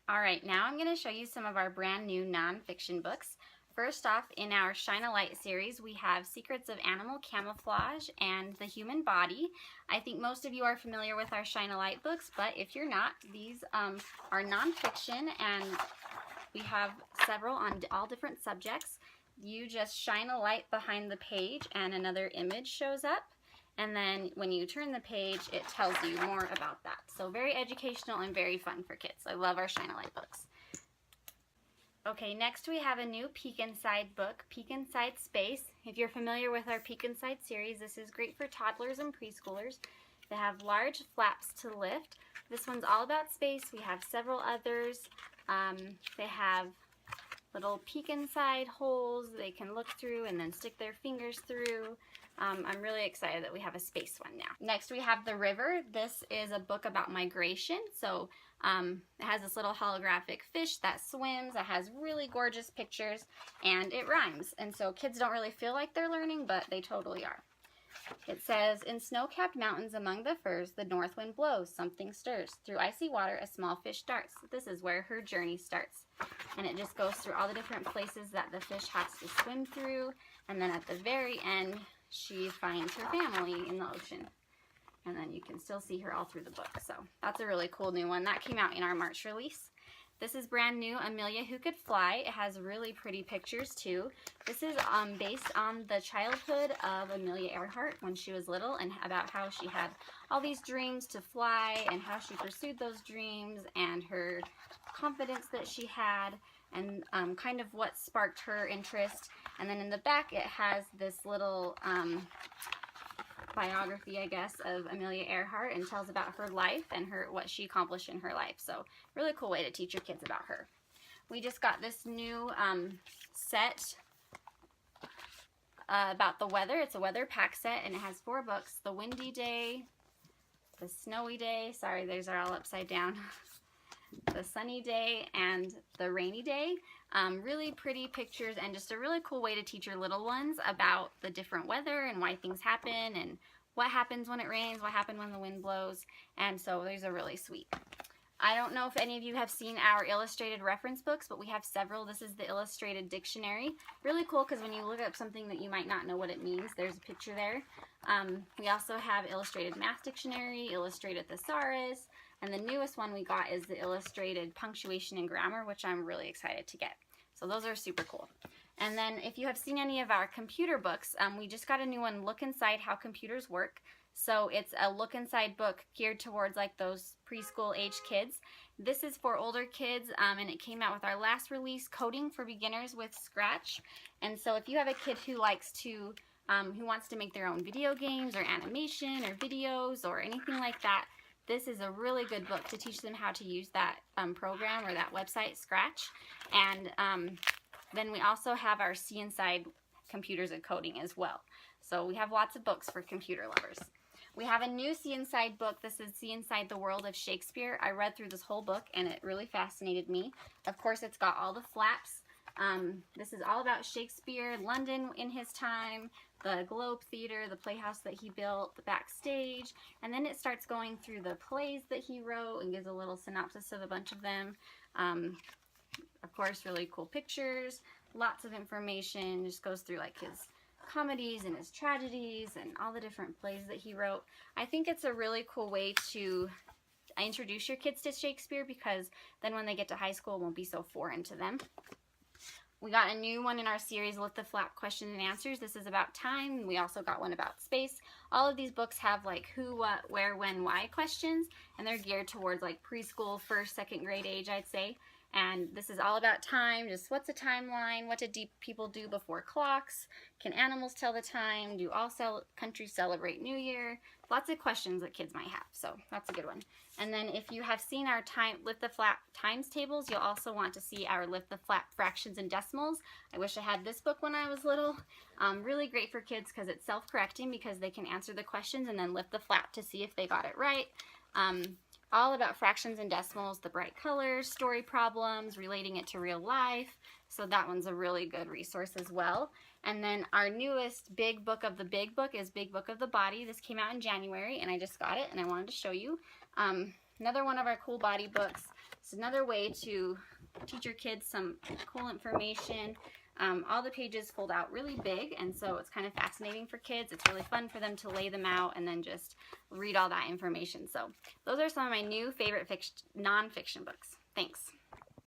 All right, now I'm going to show you some of our brand new nonfiction books. First off, in our Shine a Light series, we have Secrets of Animal Camouflage and the Human Body. I think most of you are familiar with our Shine a Light books, but if you're not, these are nonfiction, and we have several on all different subjects. You just shine a light behind the page and another image shows up. And then when you turn the page, it tells you more about that. So very educational and very fun for kids. I love our Shine a Light books. Okay, next we have a new Peek Inside book, Peek Inside Space. If you're familiar with our Peek Inside series, this is great for toddlers and preschoolers. They have large flaps to lift. This one's all about space. We have several others. They have little peek inside holes they can look through and then stick their fingers through. I'm really excited that we have a space one now. Next we have The River. This is a book about migration. So it has this little holographic fish that swims. It has really gorgeous pictures and it rhymes. And so kids don't really feel like they're learning, but they totally are. It says, in snow-capped mountains among the firs, the north wind blows, something stirs. Through icy water, a small fish darts. This is where her journey starts. And it just goes through all the different places that the fish has to swim through. And then at the very end, she finds her family in the ocean. And then you can still see her all through the book. So that's a really cool new one. That came out in our March release. This is brand new, Amelia Who Could Fly. It has really pretty pictures too. This is based on the childhood of Amelia Earhart when she was little, and about how she had all these dreams to fly and how she pursued those dreams and her confidence that she had, and kind of what sparked her interest. And then in the back it has this little biography, I guess, of Amelia Earhart, and tells about her life and what she accomplished in her life. So really cool way to teach your kids about her. We just got this new set about the weather. It's a weather pack set, and it has 4 books: The Windy Day, The Snowy Day, sorry, those are all upside down, The Sunny Day, and The Rainy Day. Really pretty pictures and just a really cool way to teach your little ones about the different weather and why things happen and what happens when it rains, what happens when the wind blows. And so these are really sweet. I don't know if any of you have seen our illustrated reference books, but we have several. This is the illustrated dictionary. Really cool because when you look up something that you might not know what it means, there's a picture there. We also have illustrated math dictionary, illustrated thesaurus, and the newest one we got is the illustrated punctuation and grammar, which I'm really excited to get. So those are super cool. And then if you have seen any of our computer books, we just got a new one, Look Inside How Computers Work. So it's a look inside book geared towards like those preschool age kids. This is for older kids, and it came out with our last release, Coding for Beginners with Scratch. And so if you have a kid who likes to, who wants to make their own video games or animation or videos or anything like that, this is a really good book to teach them how to use that program or that website, Scratch. And then we also have our See Inside Computers and Coding as well. So we have lots of books for computer lovers. We have a new See Inside book. This is See Inside the World of Shakespeare. I read through this whole book and it really fascinated me. Of course, it's got all the flaps. This is all about Shakespeare, London in his time, the Globe Theatre, the playhouse that he built, the backstage, and then it starts going through the plays that he wrote and gives a little synopsis of a bunch of them. Of course, really cool pictures, lots of information, just goes through like his comedies and his tragedies and all the different plays that he wrote. I think it's a really cool way to introduce your kids to Shakespeare, because then when they get to high school it won't be so foreign to them. We got a new one in our series, Lift the Flap Question and Answers. This is about time. We also got one about space. All of these books have like who, what, where, when, why questions, and they're geared towards like preschool, 1st, 2nd grade age, I'd say. And this is all about time, just what's a timeline, what do deep people do before clocks, can animals tell the time, do all countries celebrate New Year? Lots of questions that kids might have, so that's a good one. And then if you have seen our Lift the Flap times tables, you'll also want to see our Lift the Flap fractions and decimals. I wish I had this book when I was little. Really great for kids because it's self-correcting, because they can answer the questions and then lift the flap to see if they got it right. All about fractions and decimals, the bright colors, story problems, relating it to real life. So that one's a really good resource as well. And then our newest big book of the big book is Big Book of the Body. This came out in January and I just got it and I wanted to show you. Another one of our cool body books. It's another way to teach your kids some cool information. All the pages fold out really big, and so it's kind of fascinating for kids. It's really fun for them to lay them out and then just read all that information. So those are some of my new favorite non-fiction books. Thanks.